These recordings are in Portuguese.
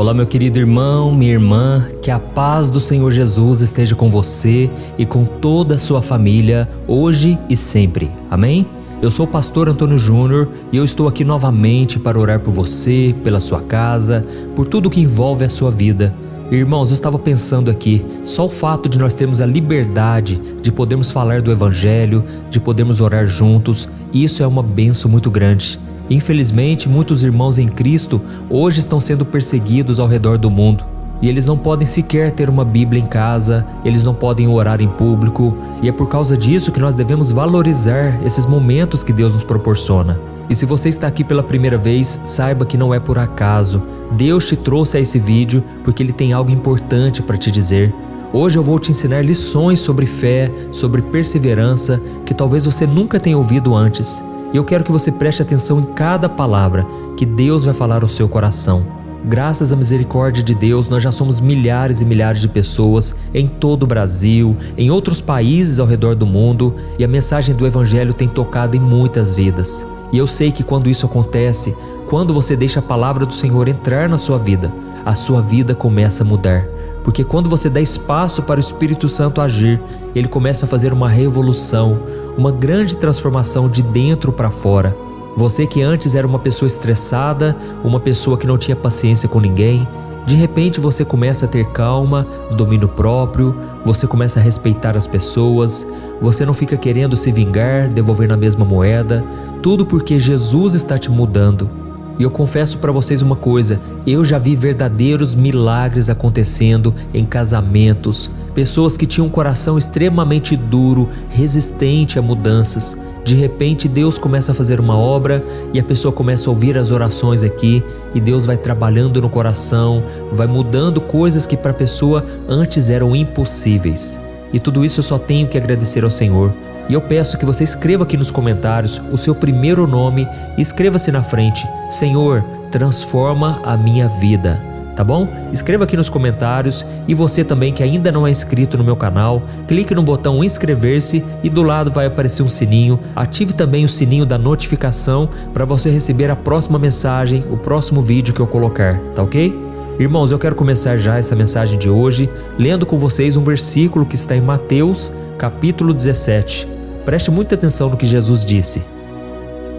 Olá, meu querido irmão, minha irmã, que a paz do Senhor Jesus esteja com você e com toda a sua família, hoje e sempre. Amém? Eu sou o pastor Antônio Júnior e eu estou aqui novamente para orar por você, pela sua casa, por tudo que envolve a sua vida. Irmãos, eu estava pensando aqui, só o fato de nós termos a liberdade de podermos falar do Evangelho, de podermos orar juntos, isso é uma bênção muito grande. Infelizmente, muitos irmãos em Cristo hoje estão sendo perseguidos ao redor do mundo. E eles não podem sequer ter uma Bíblia em casa, eles não podem orar em público. E é por causa disso que nós devemos valorizar esses momentos que Deus nos proporciona. E se você está aqui pela primeira vez, saiba que não é por acaso. Deus te trouxe a esse vídeo porque Ele tem algo importante para te dizer. Hoje eu vou te ensinar lições sobre fé, sobre perseverança, que talvez você nunca tenha ouvido antes. E eu quero que você preste atenção em cada palavra que Deus vai falar ao seu coração. Graças à misericórdia de Deus, nós já somos milhares e milhares de pessoas em todo o Brasil, em outros países ao redor do mundo, e a mensagem do Evangelho tem tocado em muitas vidas. E eu sei que quando isso acontece, quando você deixa a palavra do Senhor entrar na sua vida, a sua vida começa a mudar. Porque quando você dá espaço para o Espírito Santo agir, ele começa a fazer uma revolução, uma grande transformação de dentro para fora. Você que antes era uma pessoa estressada, uma pessoa que não tinha paciência com ninguém, de repente você começa a ter calma, domínio próprio, você começa a respeitar as pessoas, você não fica querendo se vingar, devolver na mesma moeda, tudo porque Jesus está te mudando. E eu confesso para vocês uma coisa, eu já vi verdadeiros milagres acontecendo em casamentos, pessoas que tinham um coração extremamente duro, resistente a mudanças. De repente Deus começa a fazer uma obra e a pessoa começa a ouvir as orações aqui e Deus vai trabalhando no coração, vai mudando coisas que para a pessoa antes eram impossíveis. E tudo isso eu só tenho que agradecer ao Senhor. E eu peço que você escreva aqui nos comentários o seu primeiro nome e escreva-se na frente: Senhor, transforma a minha vida. Tá bom? Escreva aqui nos comentários, e você também que ainda não é inscrito no meu canal, clique no botão inscrever-se e do lado vai aparecer um sininho. Ative também o sininho da notificação para você receber a próxima mensagem, o próximo vídeo que eu colocar, tá ok? Irmãos, eu quero começar já essa mensagem de hoje lendo com vocês um versículo que está em Mateus, capítulo 17. Preste muita atenção no que Jesus disse.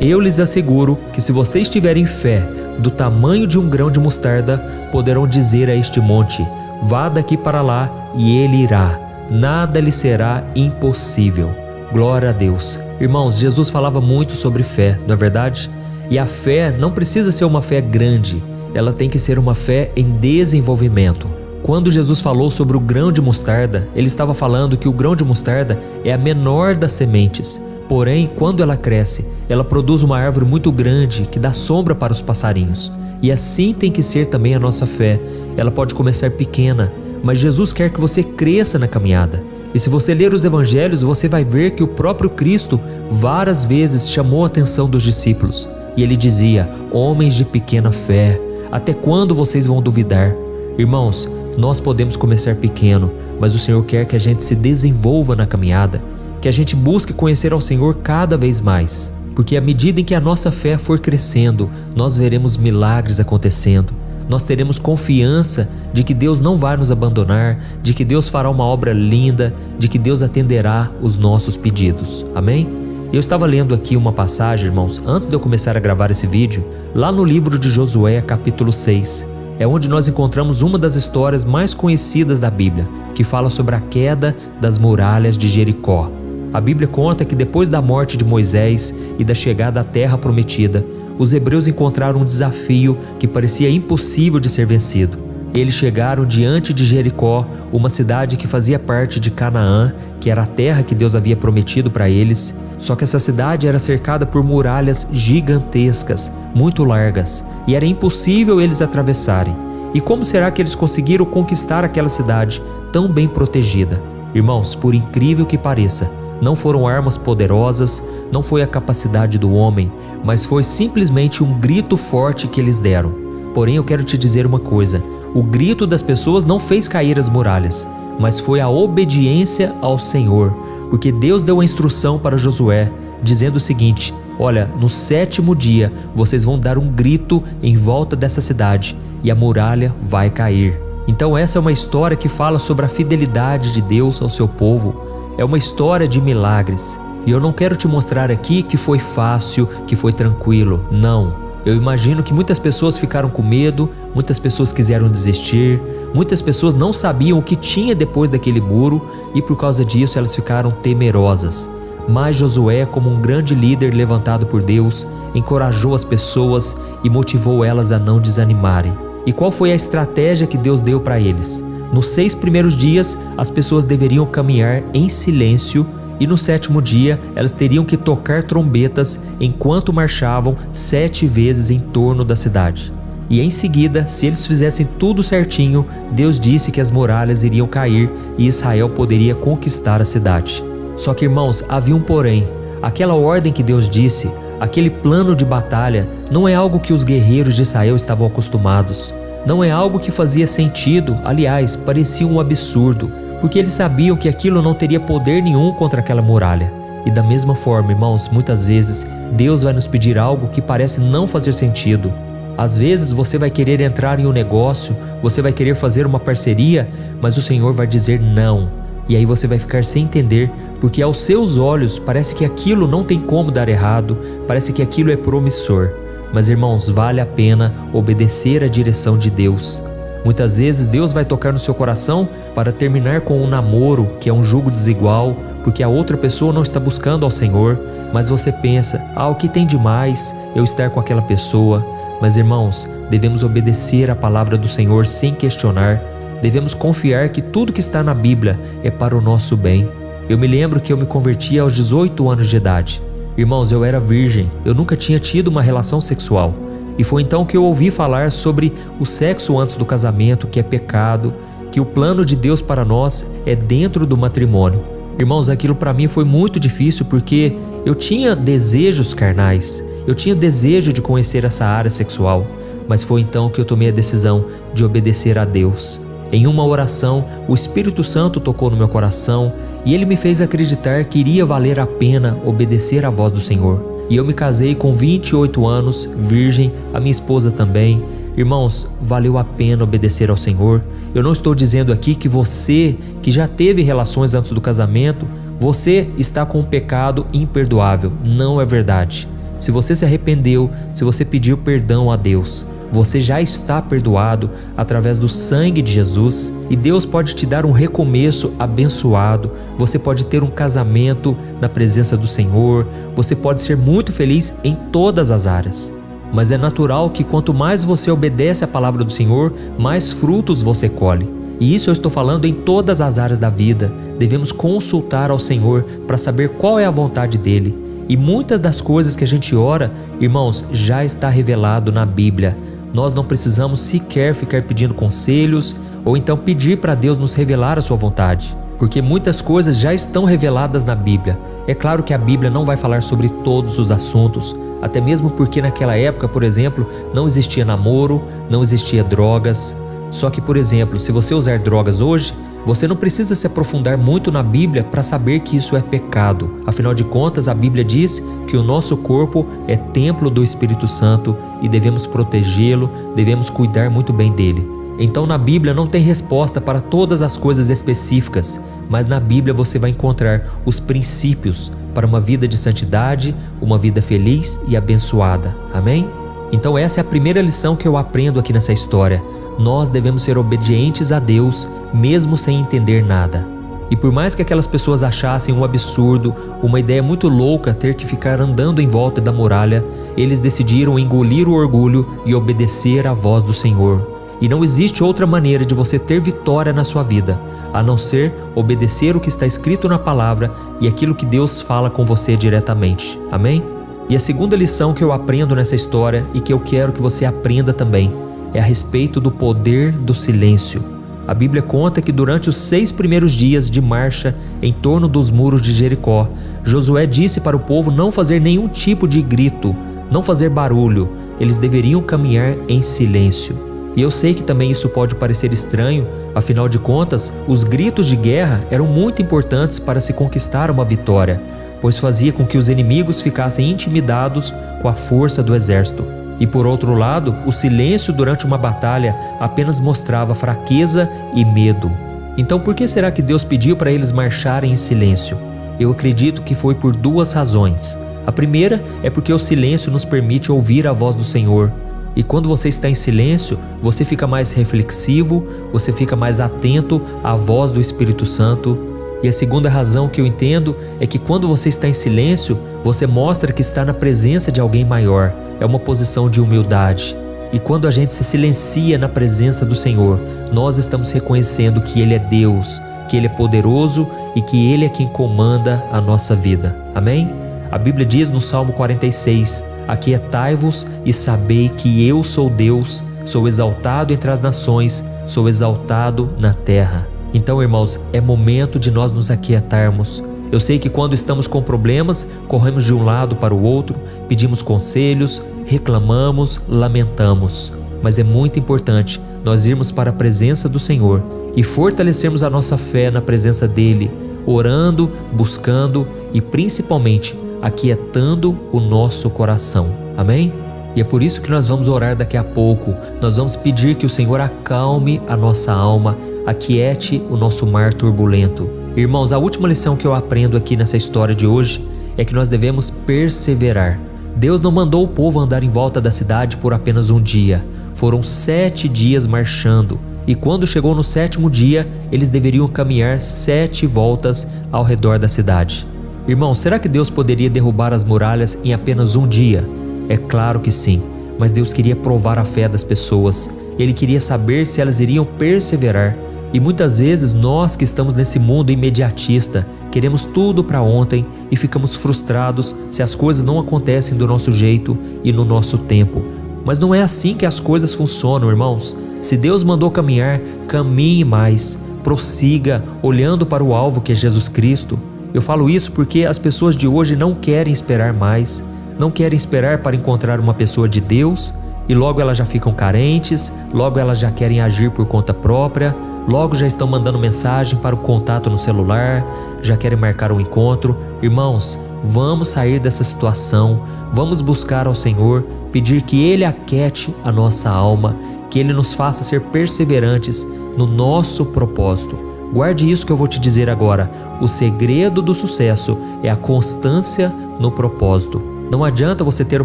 Eu lhes asseguro que se vocês tiverem fé do tamanho de um grão de mostarda, poderão dizer a este monte: vá daqui para lá, e ele irá. Nada lhe será impossível. Glória a Deus. Irmãos, Jesus falava muito sobre fé, não é verdade? E a fé não precisa ser uma fé grande, ela tem que ser uma fé em desenvolvimento. Quando Jesus falou sobre o grão de mostarda, ele estava falando que o grão de mostarda é a menor das sementes. Porém, quando ela cresce, ela produz uma árvore muito grande que dá sombra para os passarinhos. E assim tem que ser também a nossa fé. Ela pode começar pequena, mas Jesus quer que você cresça na caminhada. E se você ler os evangelhos, você vai ver que o próprio Cristo várias vezes chamou a atenção dos discípulos. E ele dizia: homens de pequena fé, até quando vocês vão duvidar? Irmãos, nós podemos começar pequeno, mas o Senhor quer que a gente se desenvolva na caminhada, que a gente busque conhecer ao Senhor cada vez mais, porque à medida em que a nossa fé for crescendo, nós veremos milagres acontecendo, nós teremos confiança de que Deus não vai nos abandonar, de que Deus fará uma obra linda, de que Deus atenderá os nossos pedidos, amém? Eu estava lendo aqui uma passagem, irmãos, antes de eu começar a gravar esse vídeo, lá no livro de Josué, capítulo 6, é onde nós encontramos uma das histórias mais conhecidas da Bíblia, que fala sobre a queda das muralhas de Jericó. A Bíblia conta que depois da morte de Moisés e da chegada à terra prometida, os hebreus encontraram um desafio que parecia impossível de ser vencido. Eles chegaram diante de Jericó, uma cidade que fazia parte de Canaã, que era a terra que Deus havia prometido para eles. Só que essa cidade era cercada por muralhas gigantescas, muito largas, e era impossível eles atravessarem. E como será que eles conseguiram conquistar aquela cidade tão bem protegida? Irmãos, por incrível que pareça, não foram armas poderosas, não foi a capacidade do homem, mas foi simplesmente um grito forte que eles deram. Porém, eu quero te dizer uma coisa: o grito das pessoas não fez cair as muralhas, mas foi a obediência ao Senhor, porque Deus deu a instrução para Josué, dizendo o seguinte: olha, no 7º dia vocês vão dar um grito em volta dessa cidade, e a muralha vai cair. Então essa é uma história que fala sobre a fidelidade de Deus ao seu povo. É uma história de milagres. E eu não quero te mostrar aqui que foi fácil, que foi tranquilo. Não. Eu imagino que muitas pessoas ficaram com medo, muitas pessoas quiseram desistir, muitas pessoas não sabiam o que tinha depois daquele muro e por causa disso elas ficaram temerosas. Mas Josué, como um grande líder levantado por Deus, encorajou as pessoas e motivou elas a não desanimarem. E qual foi a estratégia que Deus deu para eles? Nos 6 primeiros dias, as pessoas deveriam caminhar em silêncio e no 7º dia, elas teriam que tocar trombetas enquanto marchavam 7 vezes em torno da cidade. E em seguida, se eles fizessem tudo certinho, Deus disse que as muralhas iriam cair e Israel poderia conquistar a cidade. Só que, irmãos, havia um porém. Aquela ordem que Deus disse, aquele plano de batalha, não é algo que os guerreiros de Israel estavam acostumados. Não é algo que fazia sentido, aliás, parecia um absurdo, porque eles sabiam que aquilo não teria poder nenhum contra aquela muralha. E da mesma forma, irmãos, muitas vezes Deus vai nos pedir algo que parece não fazer sentido. Às vezes você vai querer entrar em um negócio, você vai querer fazer uma parceria, mas o Senhor vai dizer não. E aí você vai ficar sem entender, porque aos seus olhos parece que aquilo não tem como dar errado, parece que aquilo é promissor. Mas, irmãos, vale a pena obedecer à direção de Deus. Muitas vezes Deus vai tocar no seu coração para terminar com um namoro que é um jugo desigual, porque a outra pessoa não está buscando ao Senhor, mas você pensa, o que tem de mais eu estar com aquela pessoa? Mas, irmãos, devemos obedecer à palavra do Senhor sem questionar. Devemos confiar que tudo que está na Bíblia é para o nosso bem. Eu me lembro que eu me converti aos 18 anos de idade. Irmãos, eu era virgem, eu nunca tinha tido uma relação sexual. E foi então que eu ouvi falar sobre o sexo antes do casamento, que é pecado, que o plano de Deus para nós é dentro do matrimônio. Irmãos, aquilo para mim foi muito difícil porque eu tinha desejos carnais, eu tinha desejo de conhecer essa área sexual, mas foi então que eu tomei a decisão de obedecer a Deus. Em uma oração, o Espírito Santo tocou no meu coração e ele me fez acreditar que iria valer a pena obedecer à voz do Senhor. E eu me casei com 28 anos, virgem, a minha esposa também. Irmãos, valeu a pena obedecer ao Senhor. Eu não estou dizendo aqui que você, que já teve relações antes do casamento, você está com um pecado imperdoável. Não é verdade. Se você se arrependeu, se você pediu perdão a Deus, você já está perdoado através do sangue de Jesus e Deus pode te dar um recomeço abençoado. Você pode ter um casamento na presença do Senhor, você pode ser muito feliz em todas as áreas. Mas é natural que quanto mais você obedece à palavra do Senhor, mais frutos você colhe. E isso eu estou falando em todas as áreas da vida. Devemos consultar ao Senhor para saber qual é a vontade dEle. E muitas das coisas que a gente ora, irmãos, já está revelado na Bíblia. Nós não precisamos sequer ficar pedindo conselhos ou então pedir para Deus nos revelar a sua vontade, porque muitas coisas já estão reveladas na Bíblia. É claro que a Bíblia não vai falar sobre todos os assuntos, até mesmo porque naquela época, por exemplo, não existia namoro, não existia drogas. Só que, por exemplo, se você usar drogas hoje, você não precisa se aprofundar muito na Bíblia para saber que isso é pecado. Afinal de contas, a Bíblia diz que o nosso corpo é templo do Espírito Santo e devemos protegê-lo, devemos cuidar muito bem dele. Então na Bíblia não tem resposta para todas as coisas específicas, mas na Bíblia você vai encontrar os princípios para uma vida de santidade, uma vida feliz e abençoada. Amém? Então essa é a primeira lição que eu aprendo aqui nessa história. Nós devemos ser obedientes a Deus, mesmo sem entender nada. E por mais que aquelas pessoas achassem um absurdo, uma ideia muito louca ter que ficar andando em volta da muralha, eles decidiram engolir o orgulho e obedecer à voz do Senhor. E não existe outra maneira de você ter vitória na sua vida, a não ser obedecer o que está escrito na palavra e aquilo que Deus fala com você diretamente. Amém? E a segunda lição que eu aprendo nessa história e que eu quero que você aprenda também é a respeito do poder do silêncio. A Bíblia conta que durante os 6 primeiros dias de marcha em torno dos muros de Jericó, Josué disse para o povo não fazer nenhum tipo de grito, não fazer barulho. Eles deveriam caminhar em silêncio. E eu sei que também isso pode parecer estranho, afinal de contas, os gritos de guerra eram muito importantes para se conquistar uma vitória, pois fazia com que os inimigos ficassem intimidados com a força do exército. E por outro lado, o silêncio durante uma batalha apenas mostrava fraqueza e medo. Então por que será que Deus pediu para eles marcharem em silêncio? Eu acredito que foi por duas razões. A primeira é porque o silêncio nos permite ouvir a voz do Senhor. E quando você está em silêncio, você fica mais reflexivo, você fica mais atento à voz do Espírito Santo. E a segunda razão que eu entendo é que quando você está em silêncio, você mostra que está na presença de alguém maior. É uma posição de humildade. E quando a gente se silencia na presença do Senhor, nós estamos reconhecendo que Ele é Deus, que Ele é poderoso e que Ele é quem comanda a nossa vida. Amém? A Bíblia diz no Salmo 46, aquietai-vos e sabei que eu sou Deus, sou exaltado entre as nações, sou exaltado na terra. Então, irmãos, é momento de nós nos aquietarmos. Eu sei que quando estamos com problemas, corremos de um lado para o outro, pedimos conselhos, reclamamos, lamentamos. Mas é muito importante nós irmos para a presença do Senhor e fortalecermos a nossa fé na presença dEle, orando, buscando e principalmente aquietando o nosso coração. Amém? E é por isso que nós vamos orar daqui a pouco. Nós vamos pedir que o Senhor acalme a nossa alma, aquiete o nosso mar turbulento. Irmãos, a última lição que eu aprendo aqui nessa história de hoje é que nós devemos perseverar. Deus não mandou o povo andar em volta da cidade por apenas um dia. Foram 7 dias marchando. E quando chegou no 7º dia, eles deveriam caminhar 7 voltas ao redor da cidade. Irmão, será que Deus poderia derrubar as muralhas em apenas um dia? É claro que sim, mas Deus queria provar a fé das pessoas. Ele queria saber se elas iriam perseverar. E muitas vezes nós que estamos nesse mundo imediatista, queremos tudo para ontem e ficamos frustrados se as coisas não acontecem do nosso jeito e no nosso tempo. Mas não é assim que as coisas funcionam, irmãos. Se Deus mandou caminhar, caminhe mais, prossiga, olhando para o alvo que é Jesus Cristo. Eu falo isso porque as pessoas de hoje não querem esperar mais, não querem esperar para encontrar uma pessoa de Deus e logo elas já ficam carentes, logo elas já querem agir por conta própria, logo já estão mandando mensagem para o contato no celular, já querem marcar um encontro. Irmãos, vamos sair dessa situação, vamos buscar ao Senhor, pedir que Ele aquiete a nossa alma, que Ele nos faça ser perseverantes no nosso propósito. Guarde isso que eu vou te dizer agora. O segredo do sucesso é a constância no propósito. Não adianta você ter o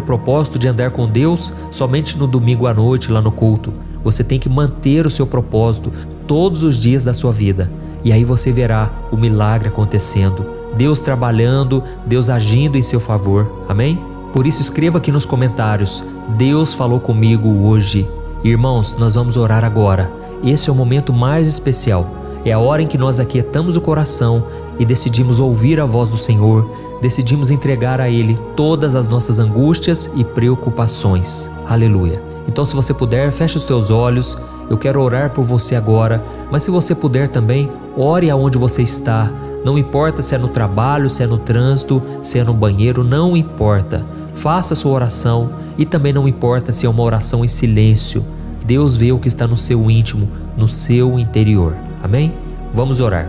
propósito de andar com Deus somente no domingo à noite lá no culto. Você tem que manter o seu propósito todos os dias da sua vida. E aí você verá o milagre acontecendo. Deus trabalhando, Deus agindo em seu favor. Amém? Por isso escreva aqui nos comentários: Deus falou comigo hoje. Irmãos, nós vamos orar agora. Esse é o momento mais especial. É a hora em que nós aquietamos o coração e decidimos ouvir a voz do Senhor, decidimos entregar a Ele todas as nossas angústias e preocupações. Aleluia! Então, se você puder, feche os teus olhos. Eu quero orar por você agora, mas se você puder também, ore aonde você está. Não importa se é no trabalho, se é no trânsito, se é no banheiro, não importa. Faça a sua oração e também não importa se é uma oração em silêncio. Deus vê o que está no seu íntimo, no seu interior. Amém? Vamos orar.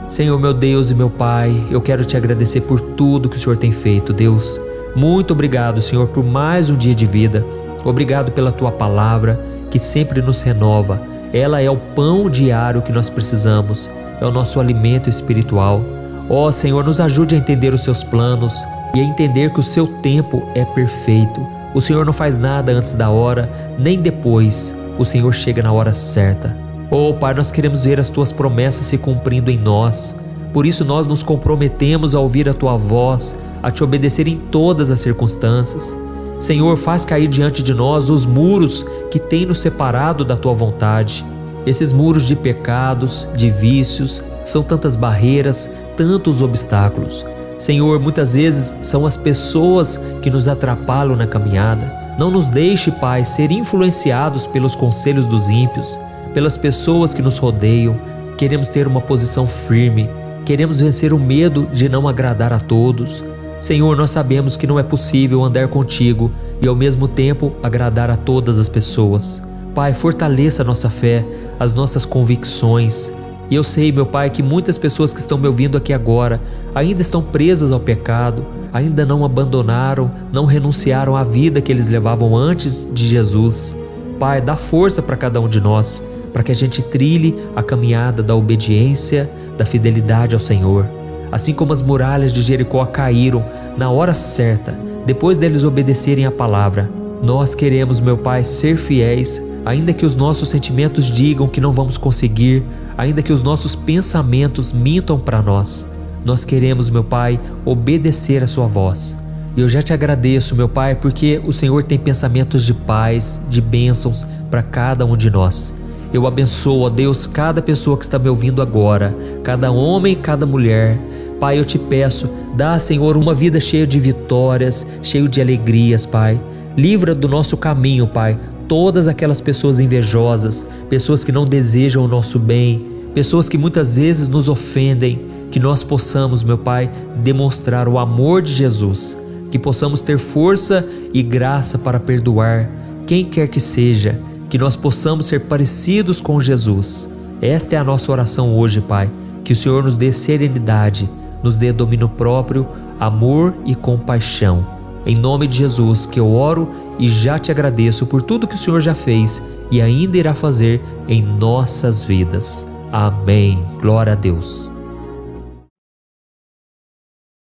Senhor, meu Deus e meu Pai, eu quero te agradecer por tudo que o Senhor tem feito, Deus. Muito obrigado, Senhor, por mais um dia de vida. Obrigado pela Tua palavra, que sempre nos renova. Ela é o pão diário que nós precisamos, é o nosso alimento espiritual. Ó Senhor, nos ajude a entender os Seus planos e a entender que o Seu tempo é perfeito. O Senhor não faz nada antes da hora, nem depois. O Senhor chega na hora certa. Oh Pai, nós queremos ver as Tuas promessas se cumprindo em nós. Por isso nós nos comprometemos a ouvir a Tua voz, a Te obedecer em todas as circunstâncias. Senhor, faz cair diante de nós os muros que têm nos separado da Tua vontade. Esses muros de pecados, de vícios, são tantas barreiras, tantos obstáculos. Senhor, muitas vezes são as pessoas que nos atrapalham na caminhada. Não nos deixe, Pai, ser influenciados pelos conselhos dos ímpios, pelas pessoas que nos rodeiam. Queremos ter uma posição firme, queremos vencer o medo de não agradar a todos. Senhor, nós sabemos que não é possível andar contigo e ao mesmo tempo agradar a todas as pessoas. Pai, fortaleça a nossa fé, as nossas convicções. E eu sei, meu Pai, que muitas pessoas que estão me ouvindo aqui agora ainda estão presas ao pecado, ainda não abandonaram, não renunciaram à vida que eles levavam antes de Jesus. Pai, dá força para cada um de nós, para que a gente trilhe a caminhada da obediência, da fidelidade ao Senhor. Assim como as muralhas de Jericó caíram na hora certa, depois deles obedecerem a palavra, nós queremos, meu Pai, ser fiéis, ainda que os nossos sentimentos digam que não vamos conseguir, ainda que os nossos pensamentos mintam para nós. Nós queremos, meu Pai, obedecer a sua voz. E eu já te agradeço, meu Pai, porque o Senhor tem pensamentos de paz, de bênçãos para cada um de nós. Eu abençoo, ó Deus, cada pessoa que está me ouvindo agora, cada homem e cada mulher. Pai, eu te peço, dá, Senhor, uma vida cheia de vitórias, cheia de alegrias, Pai. Livra do nosso caminho, Pai, todas aquelas pessoas invejosas, pessoas que não desejam o nosso bem, pessoas que muitas vezes nos ofendem, que nós possamos, meu Pai, demonstrar o amor de Jesus, que possamos ter força e graça para perdoar quem quer que seja, que nós possamos ser parecidos com Jesus. Esta é a nossa oração hoje, Pai, que o Senhor nos dê serenidade, nos dê domínio próprio, amor e compaixão. Em nome de Jesus que eu oro e já te agradeço por tudo que o Senhor já fez e ainda irá fazer em nossas vidas. Amém. Glória a Deus.